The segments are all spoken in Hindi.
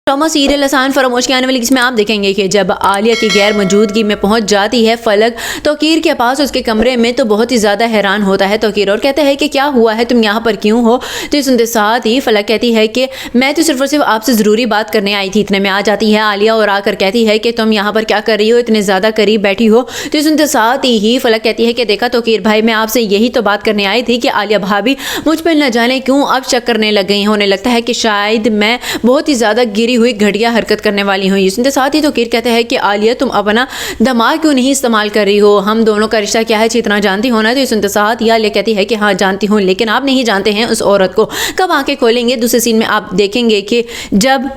ड्रामा सीरियल आसान फरामोश के आने वाली जिसमें आप देखेंगे कि जब आलिया की गैर मौजूदगी में पहुंच जाती है फलक तौकीर के पास उसके कमरे में, तो बहुत ही ज़्यादा हैरान होता है तौकीर और कहता है कि क्या हुआ है, तुम यहाँ पर क्यों हो। तो ये सुनते साथ ही फलक कहती है कि मैं तो सिर्फ और सिर्फ आपसे ज़रूरी बात करने आई थी। इतने में आ जाती है आलिया और आकर कहती है कि तुम यहाँ पर क्या कर रही हो, इतने ज़्यादा करीब बैठी हो। तो ये सुनते साथ ही फलक कहती है कि देखा तौकीर भाई, मैं आपसे यही तो बात करने आई थी कि आलिया भाभी मुझ पर न जाने क्यों अब शक करने लग गई हैं। उन्हें लगता है कि शायद मैं बहुत ही ज़्यादा गिरी हुई घटिया हरकत करने वाली हूँ। इसके साथ ही तौकीर कहते हैं कि आलिया तुम अपना दिमाग क्यों नहीं इस्तेमाल कर रही हो, हम दोनों का रिश्ता क्या है इतना जानती हो ना। तो सुनते साथ ही आलिया कहती है कि हाँ जानती हूँ, लेकिन आप नहीं जानते हैं उस औरत को। कब आंखें खोलेंगे, दूसरे सीन में आप देखेंगे कि जब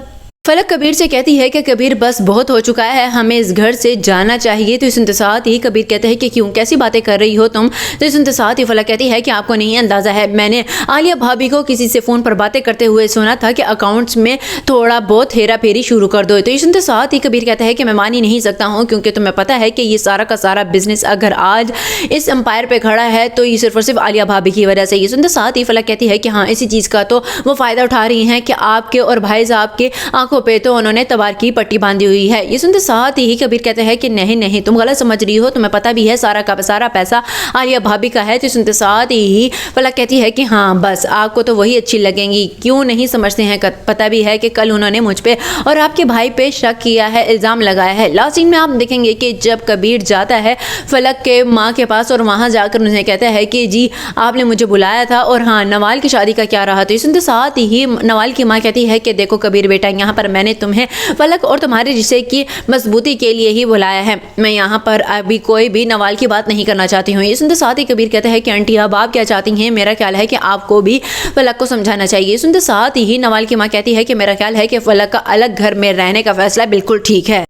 फलक कबीर से कहती है कि कबीर बस बहुत हो चुका है, हमें इस घर से जाना चाहिए। तो सुनते साथ ही कबीर कहते हैं कि क्यों, कैसी बातें कर रही हो तुम। तो सुनते साथ ही फलक कहती है कि आपको नहीं अंदाज़ा है, मैंने आलिया भाभी को किसी से फ़ोन पर बातें करते हुए सुना था कि अकाउंट्स में थोड़ा बहुत हेरा फेरी शुरू कर दो। तो सुनते साथ ही कबीर कहता है कि मैं मान ही नहीं सकता हूँ, क्योंकि तुम्हें पता है कि ये सारा का सारा बिजनेस अगर आज इस एम्पायर पर खड़ा है तो ये सिर्फ और सिर्फ आलिया भाभी की वजह से। ये सुनते साथ ही फलक कहती है कि हाँ इसी चीज़ का तो वो फ़ायदा उठा रही हैं कि आपके और भाई साहब के आंखों पे तो उन्होंने तबार की पट्टी बांधी हुई है। ये सुनते साथ ही कबीर कहते हैं कि नहीं नहीं, तुम गलत समझ रही हो, तुम्हें पता भी है सारा का सारा पैसा आलिया भाभी का है। तो सुनते साथ ही फलक कहती है कि हाँ बस आपको तो वही अच्छी लगेंगी, क्यों नहीं समझते हैं, पता भी है कि कल उन्होंने मुझ पे और आपके भाई पे शक किया है, इल्ज़ाम लगाया है। लास्ट सीन में आप देखेंगे कि जब कबीर जाता है फलक के माँ के पास और वहाँ जाकर उन्हें कहता है कि जी आपने मुझे बुलाया था, और हाँ नवाल की शादी का क्या रहा। तो सुनते साथ ही नवाल की माँ कहती है कि देखो कबीर बेटा, यहाँ पर मैंने तुम्हें फलक और तुम्हारे रिश्ते की मजबूती के लिए ही बुलाया है, मैं यहाँ पर अभी कोई भी नवाल की बात नहीं करना चाहती हूँ। ये सुनते साथ ही कबीर कहते हैं कि आंटी अब आप क्या चाहती हैं, मेरा ख्याल है कि आपको भी फलक को समझाना चाहिए। सुनते साथ ही नवाल की माँ कहती है कि मेरा ख्याल है कि फलक का अलग घर में रहने का फैसला बिल्कुल ठीक है।